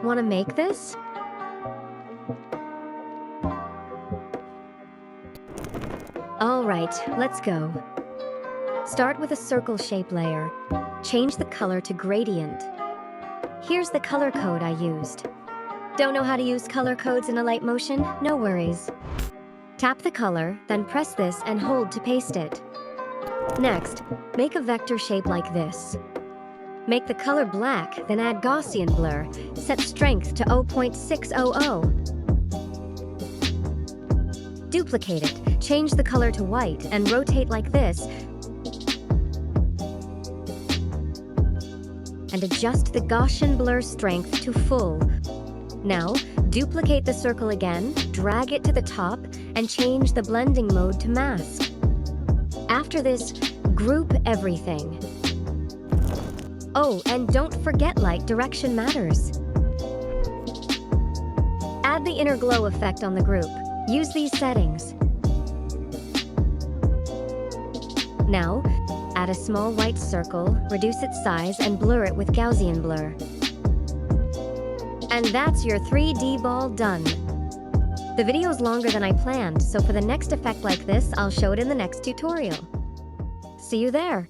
Want to make this? Alright, let's go. Start with a circle shape layer. Change the color to gradient. Here's the color code I used. Don't know how to use color codes in Alight Motion? No worries. Tap the color, then press this and hold to paste it. Next, make a vector shape like this. Make the color black, then add Gaussian blur. Set strength to 0.600. Duplicate it, change the color to white, and rotate like this. And adjust the Gaussian blur strength to full. Now, duplicate the circle again, drag it to the top, and change the blending mode to mask. After this, group everything. Oh, and don't forget light direction matters. Add the inner glow effect on the group. Use these settings. Now, add a small white circle, reduce its size, and blur it with Gaussian blur. And that's your 3D ball done. The video is longer than I planned, so for the next effect like this, I'll show it in the next tutorial. See you there!